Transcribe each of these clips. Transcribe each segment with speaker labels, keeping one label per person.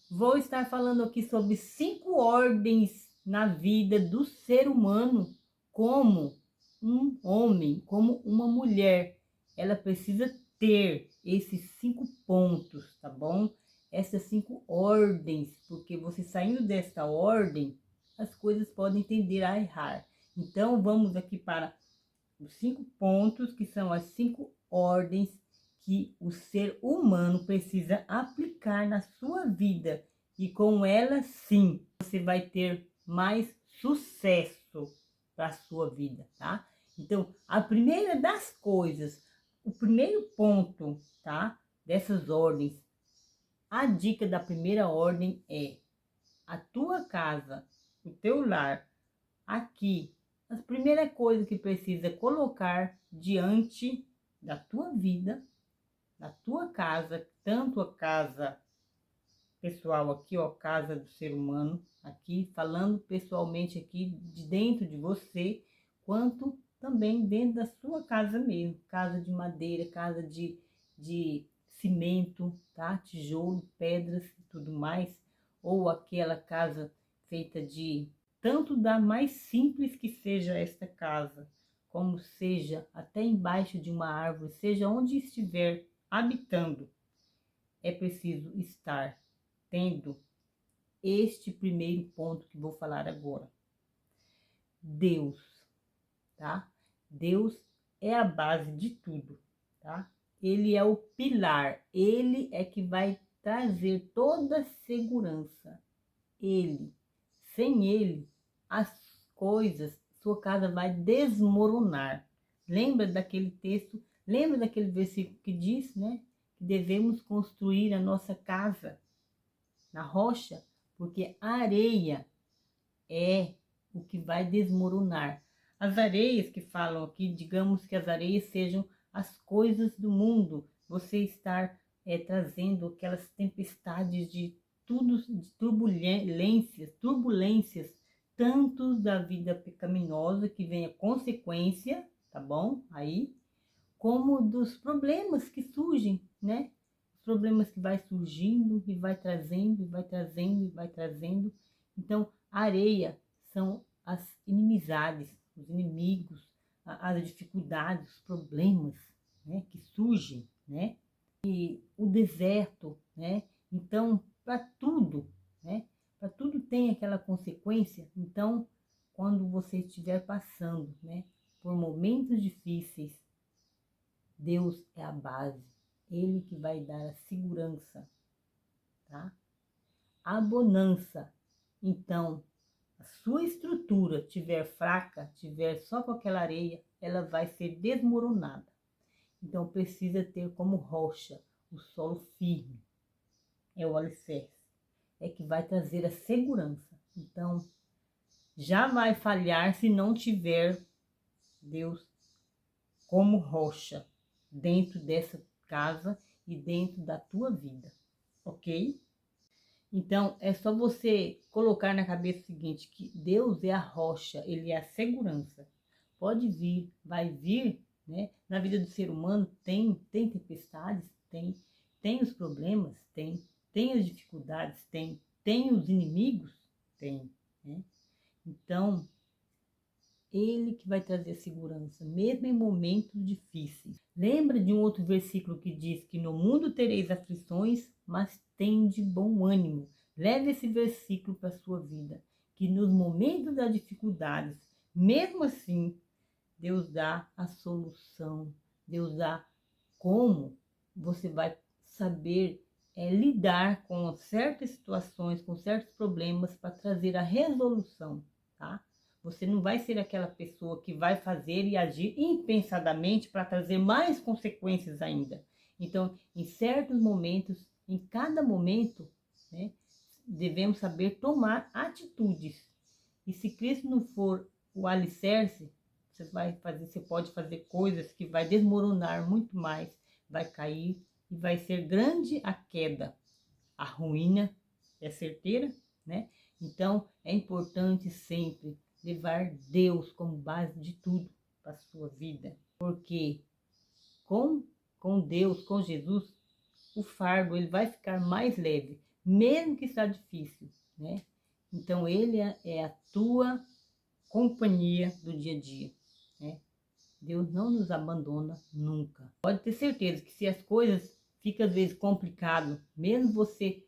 Speaker 1: Vou estar falando aqui sobre 5 ordens na vida do ser humano, como um homem, como uma mulher. Ela precisa ter esses 5 pontos, tá bom? Essas 5 ordens, porque você saindo desta ordem, as coisas podem tender a errar. Então, vamos aqui para os 5 pontos, que são as 5 ordens que o ser humano precisa aplicar na sua vida. E com elas, sim, você vai ter mais sucesso para a sua vida, tá? Então, a primeira das coisas, o primeiro ponto, tá? Dessas ordens, a dica da primeira ordem é: a tua casa, o teu lar, aqui, a primeira coisa que precisa colocar diante da tua vida, da tua casa, tanto a casa pessoal aqui, ó, casa do ser humano, aqui, falando pessoalmente aqui de dentro de você, quanto também dentro da sua casa mesmo, casa de madeira, casa de cimento, tá? Tijolo, pedras e tudo mais, ou aquela casa feita de tanto da mais simples que seja esta casa, como seja até embaixo de uma árvore, seja onde estiver habitando, é preciso estar tendo este primeiro ponto que vou falar agora. Deus, tá? Deus é a base de tudo, tá? Ele é o pilar, ele é que vai trazer toda a segurança. Ele, sem ele, as coisas, sua casa vai desmoronar. Lembra daquele texto, lembra daquele versículo que diz, né? Que devemos construir a nossa casa na rocha, porque a areia é o que vai desmoronar. As areias que falam aqui, digamos que as areias sejam as coisas do mundo, você estar trazendo aquelas tempestades de tudo, de turbulências, tanto da vida pecaminosa que vem a consequência, tá bom? Aí, como dos problemas que surgem, né? Os problemas que vai surgindo e vai trazendo, e vai trazendo, e vai trazendo. Então, a areia são as inimizades, os inimigos, as dificuldades, os problemas, né? Que surgem, né? E o deserto, né? Então, para tudo, né? Para tudo tem aquela consequência. Então, quando você estiver passando, né? Por momentos difíceis, Deus é a base, Ele que vai dar a segurança, tá? A bonança. Então, a sua estrutura tiver fraca, tiver só com aquela areia, ela vai ser desmoronada. Então, precisa ter como rocha o solo firme, é o alicerce, é que vai trazer a segurança. Então, já vai falhar se não tiver Deus como rocha dentro dessa casa e dentro da tua vida, ok? Então, é só você colocar na cabeça o seguinte, que Deus é a rocha, Ele é a segurança. Pode vir, vai vir, né? Na vida do ser humano tem tempestades, tem os problemas, tem as dificuldades, tem os inimigos, tem, né? Então, ele que vai trazer segurança, mesmo em momentos difíceis. Lembra de um outro versículo que diz que no mundo tereis aflições, mas tende bom ânimo. Leve esse versículo para a sua vida, que nos momentos das dificuldades, mesmo assim, Deus dá a solução, Deus dá como você vai saber lidar com certas situações, com certos problemas para trazer a resolução, tá? Você não vai ser aquela pessoa que vai fazer e agir impensadamente para trazer mais consequências ainda. Então, em certos momentos, em cada momento, né, devemos saber tomar atitudes. E se Cristo não for o alicerce, você pode fazer coisas que vai desmoronar muito mais, vai cair e vai ser grande a queda. A ruína é certeira, né? Então, é importante sempre levar Deus como base de tudo para a sua vida, porque com Deus, com Jesus, o fardo ele vai ficar mais leve, mesmo que está difícil, né? Então, ele é a tua companhia do dia a dia, né? Deus não nos abandona nunca. Pode ter certeza que se as coisas ficam às vezes complicado, mesmo você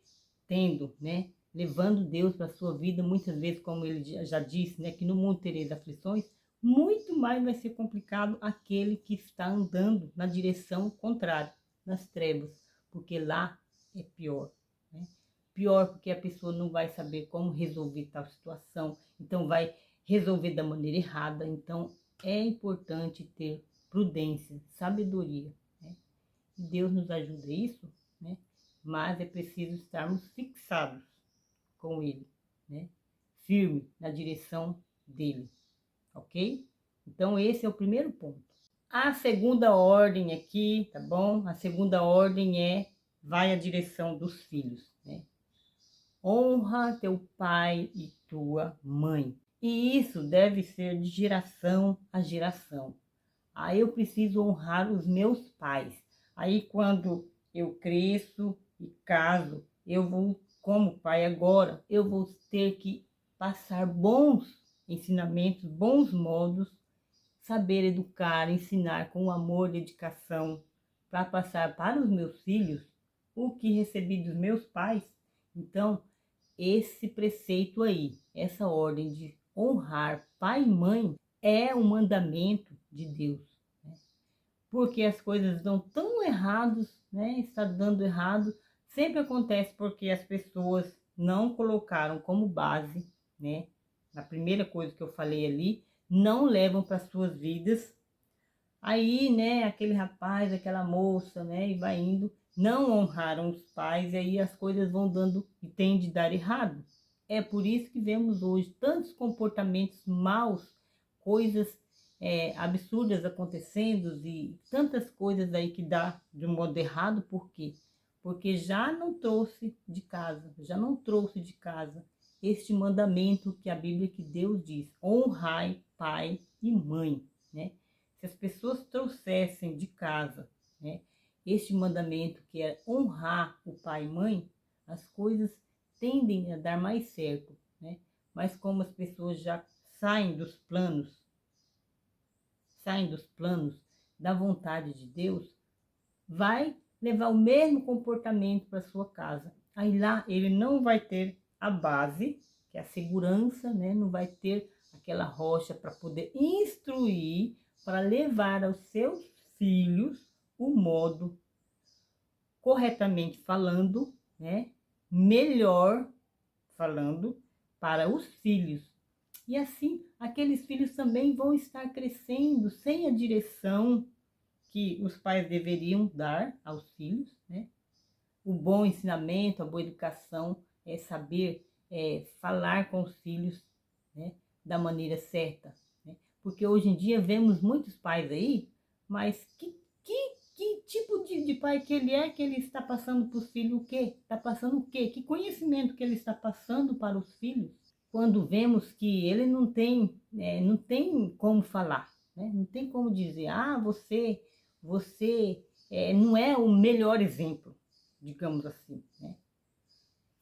Speaker 1: tendo, né, levando Deus para a sua vida, muitas vezes, como ele já disse, né, que no mundo tereis aflições, muito mais vai ser complicado aquele que está andando na direção contrária, nas trevas, porque lá é pior, né? Pior porque a pessoa não vai saber como resolver tal situação, então vai resolver da maneira errada. Então é importante ter prudência, sabedoria, né? E Deus nos ajuda a isso, né? Mas é preciso estarmos fixados com Ele, né? Firme na direção dele, ok? Então esse é o primeiro ponto. A segunda ordem aqui, tá bom? A segunda ordem vai à direção dos filhos, né? Honra teu pai e tua mãe. E isso deve ser de geração a geração. Aí eu preciso honrar os meus pais. Aí quando eu cresço e caso, eu vou, como pai agora, eu vou ter que passar bons ensinamentos, bons modos, saber educar, ensinar com amor, dedicação, para passar para os meus filhos o que recebi dos meus pais. Então, esse preceito aí, essa ordem de honrar pai e mãe é um mandamento de Deus, né? Porque as coisas dão tão errados, né? Está dando errado, sempre acontece porque as pessoas não colocaram como base, né? Na primeira coisa que eu falei ali, não levam para suas vidas. Aí, né, aquele rapaz, aquela moça, né, e vai indo, não honraram os pais, e aí as coisas vão dando e tem de dar errado. É por isso que vemos hoje tantos comportamentos maus, coisas absurdas acontecendo e tantas coisas aí que dá de um modo errado. Por quê? Porque já não trouxe de casa, este mandamento que a Bíblia, que Deus diz: honrai pai e mãe, né? Se as pessoas trouxessem de casa, né, este mandamento que é honrar o pai e mãe, as coisas tendem a dar mais certo, né? Mas como as pessoas já saem dos planos da vontade de Deus, vai levar o mesmo comportamento para sua casa. Aí lá ele não vai ter a base, que é a segurança, né? Não vai ter aquela rocha para poder instruir, para levar aos seus filhos o modo, corretamente falando, né? Melhor falando, para os filhos. E assim, aqueles filhos também vão estar crescendo sem a direção que os pais deveriam dar aos filhos, né? O bom ensinamento, a boa educação é saber falar com os filhos, né, da maneira certa, né? Porque hoje em dia vemos muitos pais aí, mas que tipo de pai que ele está passando para os filhos o quê? Está passando o quê? Que conhecimento que ele está passando para os filhos? Quando vemos que ele não tem como falar, né? Não tem como dizer, você não é o melhor exemplo, digamos assim, né?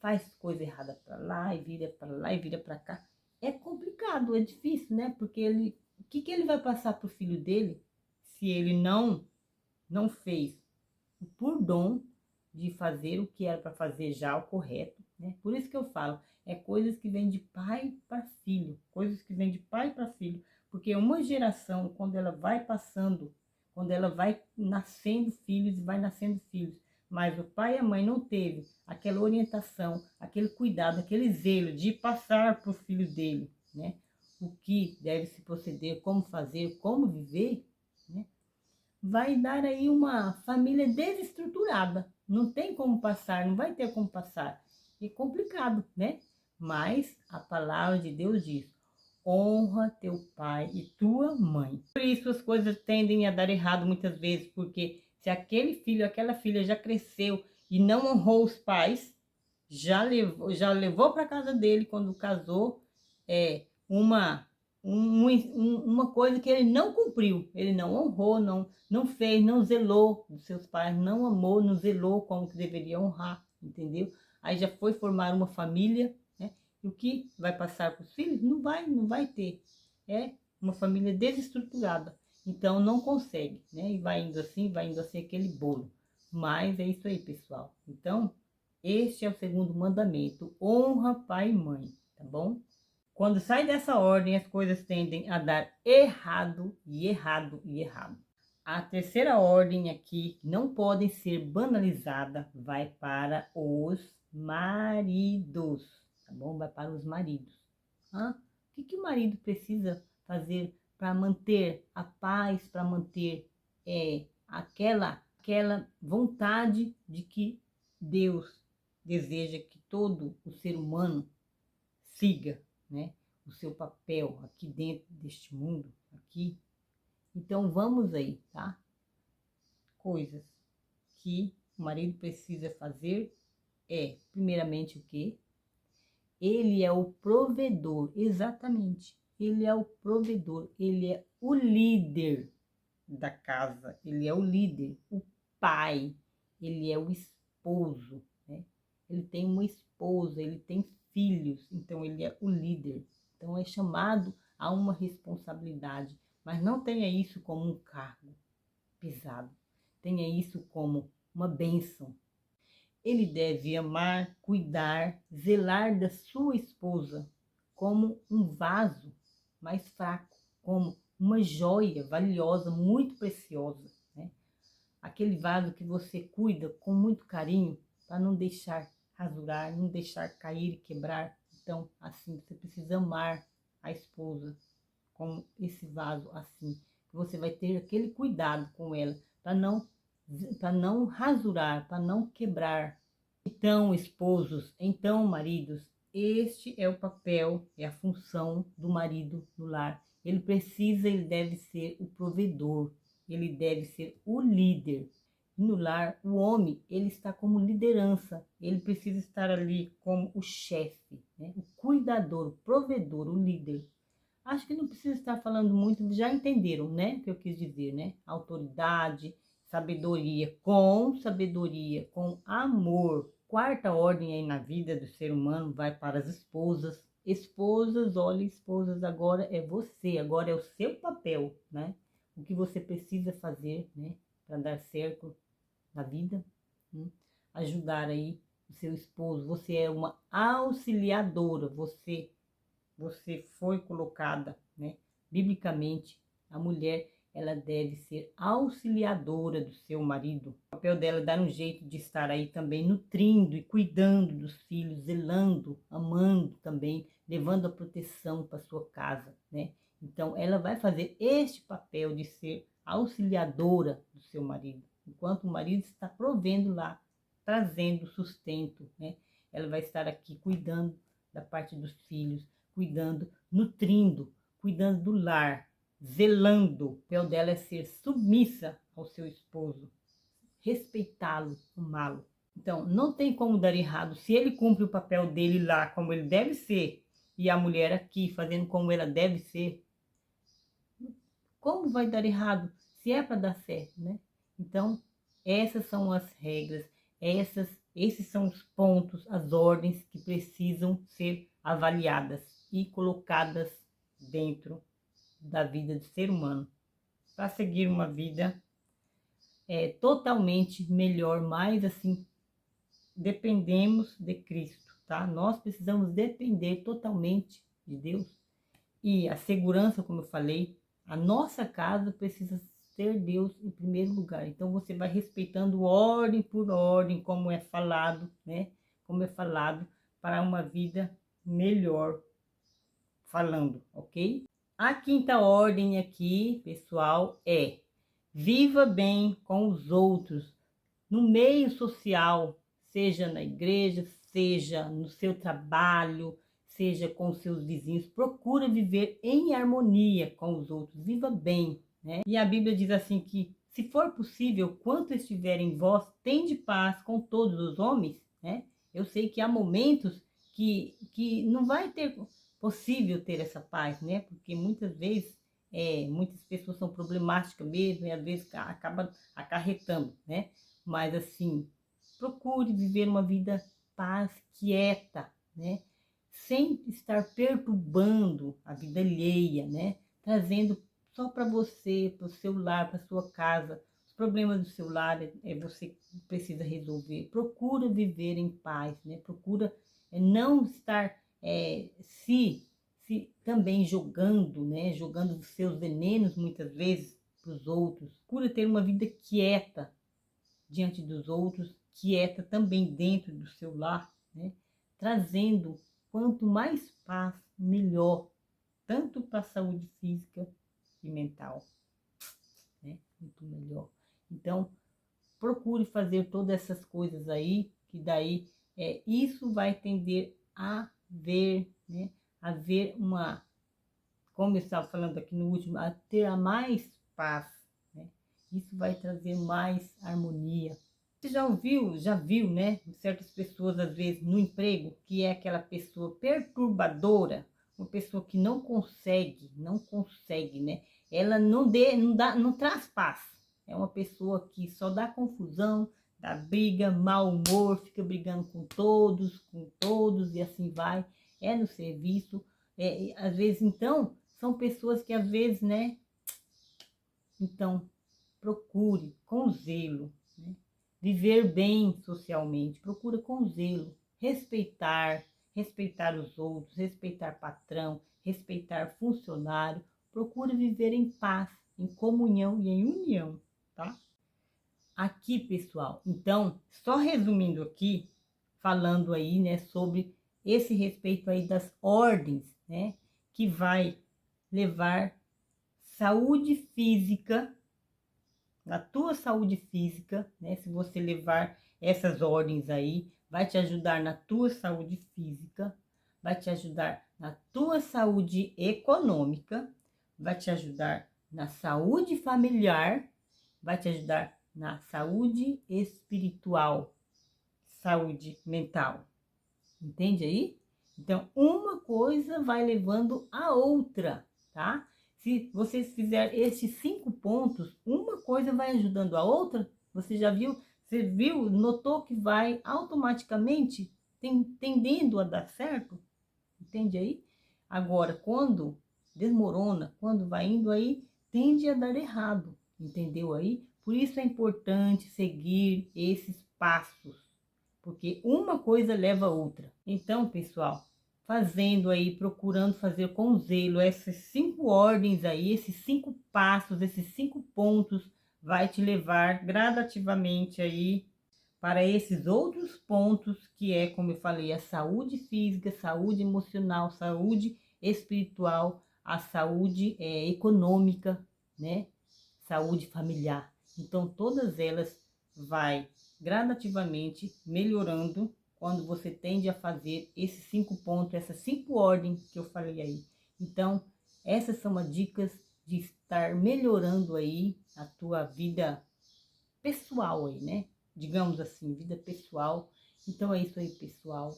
Speaker 1: Faz coisa errada para lá e vira para lá e vira para cá. É complicado, é difícil, né? Porque o que ele vai passar para o filho dele se ele não fez por dom de fazer o que era para fazer já o correto, né? Por isso que eu falo, é coisas que vêm de pai para filho, coisas que vêm de pai para filho, porque uma geração, quando ela vai passando, quando ela vai nascendo filhos e vai nascendo filhos, mas o pai e a mãe não teve aquela orientação, aquele cuidado, aquele zelo de passar para o filho dele, né? O que deve se proceder, como fazer, como viver, né? Vai dar aí uma família desestruturada. Não tem como passar, não vai ter como passar. É complicado, né? Mas a palavra de Deus diz: honra teu pai e tua mãe. Por isso as coisas tendem a dar errado muitas vezes, porque se aquele filho, aquela filha já cresceu e não honrou os pais, já levou para casa dele quando casou, uma uma coisa que ele não cumpriu, ele não honrou, não fez, não zelou dos seus pais, não amou, não zelou como que deveria honrar, entendeu? aí já foi formar uma família, né? E o que vai passar para os filhos? Não vai ter. É uma família desestruturada. Então não consegue, né? E vai indo assim aquele bolo. Mas é isso aí, pessoal. Então, este é o segundo mandamento: honra pai e mãe, tá bom? Quando sai dessa ordem, as coisas tendem a dar errado e errado e errado. A terceira ordem aqui, que não podem ser banalizada, vai para os maridos, tá bom? Vai para os maridos. O que o marido precisa fazer para manter a paz, para manter aquela vontade de que Deus deseja que todo o ser humano siga, né, o seu papel aqui dentro deste mundo, aqui. Então vamos aí, tá? Coisas que o marido precisa fazer primeiramente, o quê? Ele é o provedor, exatamente. Ele é o provedor, ele é o líder da casa, ele é o líder, o pai, ele é o esposo, né? Ele tem uma esposa, ele tem filhos, então ele é o líder. Então é chamado a uma responsabilidade, mas não tenha isso como um cargo pesado, tenha isso como uma bênção. Ele deve amar, cuidar, zelar da sua esposa como um vaso mais fraco, como uma joia valiosa, muito preciosa, né? Aquele vaso que você cuida com muito carinho para não deixar rasurar, não deixar cair e quebrar. Então, assim, você precisa amar a esposa como esse vaso assim. Você vai ter aquele cuidado com ela para não rasurar, para não quebrar. Então, esposos, então, maridos, este é o papel, é a função do marido no lar. Ele deve ser o provedor, ele deve ser o líder. No lar, o homem, ele está como liderança, ele precisa estar ali como o chefe, né? O cuidador, o provedor, o líder. Acho que não precisa estar falando muito, já entenderam, né, o que eu quis dizer, né? Autoridade, sabedoria, com amor. Quarta ordem aí na vida do ser humano vai para as esposas. Esposas, olha, esposas, agora é você, agora é o seu papel, né? O que você precisa fazer, né, para dar certo na vida, né? Ajudar aí o seu esposo. Você é uma auxiliadora, você foi colocada, né? Biblicamente, a mulher, ela deve ser auxiliadora do seu marido. O papel dela é dar um jeito de estar aí também nutrindo e cuidando dos filhos, zelando, amando também, levando a proteção para sua casa, né? Então, ela vai fazer este papel de ser auxiliadora do seu marido, enquanto o marido está provendo lá, trazendo sustento, né? Ela vai estar aqui cuidando da parte dos filhos, cuidando, nutrindo, cuidando do lar, zelando. O papel dela é ser submissa ao seu esposo, respeitá-lo, amá-lo. Então, não tem como dar errado se ele cumpre o papel dele lá como ele deve ser e a mulher aqui fazendo como ela deve ser. Como vai dar errado se é para dar certo, né? Então, essas são as regras, esses são os pontos, as ordens que precisam ser avaliadas e colocadas dentro da vida do ser humano para seguir uma vida totalmente melhor, mais assim, dependemos de Cristo, tá? Nós precisamos depender totalmente de Deus. E a segurança, como eu falei, a nossa casa precisa ter Deus em primeiro lugar. Então você vai respeitando ordem por ordem, como é falado, né? Como é falado para uma vida melhor, falando, ok? A quinta ordem aqui, pessoal, é: viva bem com os outros, no meio social, seja na igreja, seja no seu trabalho, seja com os seus vizinhos. Procura viver em harmonia com os outros, viva bem, né? E a Bíblia diz assim que, se for possível, quanto estiver em vós, tende paz com todos os homens, né? Eu sei que há momentos que não vai ter possível ter essa paz, né? Porque muitas vezes muitas pessoas são problemáticas mesmo e às vezes acaba acarretando, né? Mas assim, procure viver uma vida paz quieta, né? Sem estar perturbando a vida alheia, né? Trazendo só para você, para o seu lar, para sua casa. Os problemas do seu lar você que precisa resolver. Procura viver em paz, né? Procura não estar se também jogando, né? Jogando os seus venenos muitas vezes para os outros. Procura ter uma vida quieta diante dos outros, quieta também dentro do seu lar, né? Trazendo quanto mais paz, melhor, tanto para a saúde física e mental, né? Muito melhor. Então, procure fazer todas essas coisas aí, que daí isso vai tender a ver, né? A ver uma, como eu estava falando aqui no último, a ter a mais paz, né? Isso vai trazer mais harmonia. Você já viu, né? Certas pessoas, às vezes, no emprego, que é aquela pessoa perturbadora, uma pessoa que não consegue, né? Ela não traz paz. É uma pessoa que só dá confusão, dá briga, mau humor, fica brigando com todos, e assim vai. É no serviço. Às vezes, então, são pessoas que, às vezes, né? Então, procure com zelo, né? Viver bem socialmente, procura com zelo, respeitar os outros, respeitar patrão, respeitar funcionário, procura viver em paz, em comunhão e em união, tá? Aqui, pessoal, então, só resumindo aqui, falando aí, né, sobre esse respeito aí das ordens, né, que vai levar saúde física, na tua saúde física, né? Se você levar essas ordens aí, vai te ajudar na tua saúde física, vai te ajudar na tua saúde econômica, vai te ajudar na saúde familiar, vai te ajudar na saúde espiritual, saúde mental. Entende aí? Então, uma coisa vai levando a outra, tá? Se vocês fizerem esses 5 pontos, uma coisa vai ajudando a outra, você já viu? Você viu, notou que vai automaticamente tendendo a dar certo? Entende aí? Agora, quando desmorona, quando vai indo aí, tende a dar errado, entendeu aí? Por isso é importante seguir esses passos, porque uma coisa leva a outra. Então, pessoal, fazendo aí, procurando fazer com zelo essas 5 ordens aí, esses 5 passos, esses 5 pontos, vai te levar gradativamente aí para esses outros pontos, que é, como eu falei, a saúde física, saúde emocional, saúde espiritual, a saúde econômica, né? Saúde familiar. Então, todas elas vai gradativamente melhorando quando você tende a fazer esses 5 pontos, essas 5 ordens que eu falei aí. Então, essas são as dicas de estar melhorando aí a tua vida pessoal aí, né? Digamos assim, vida pessoal. Então é isso aí, pessoal.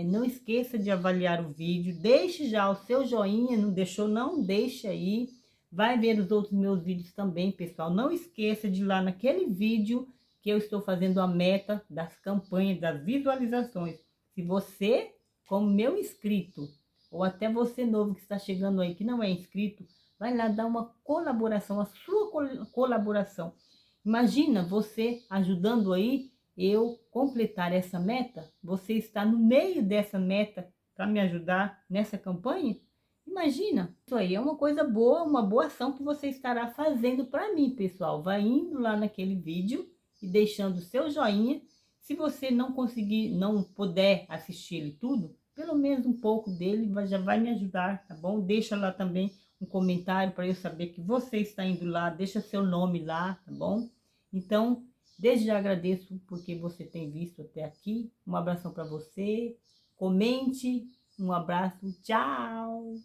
Speaker 1: Não esqueça de avaliar o vídeo, deixe já o seu joinha, não deixou, não deixa aí. Vai ver os outros meus vídeos também, pessoal. Não esqueça de ir lá naquele vídeo que eu estou fazendo a meta das campanhas, das visualizações. Se você, como meu inscrito, ou até você novo que está chegando aí, que não é inscrito, vai lá dar uma colaboração, a sua colaboração. Imagina você ajudando aí eu completar essa meta, você está no meio dessa meta para me ajudar nessa campanha? Imagina, isso aí é uma coisa boa, uma boa ação que você estará fazendo para mim, pessoal. Vai indo lá naquele vídeo e deixando o seu joinha. Se você não conseguir, não puder assistir ele tudo, pelo menos um pouco dele já vai me ajudar, tá bom? Deixa lá também um comentário para eu saber que você está indo lá, deixa seu nome lá, tá bom? Então, desde já agradeço porque você tem visto até aqui. Um abração para você, comente, um abraço, tchau!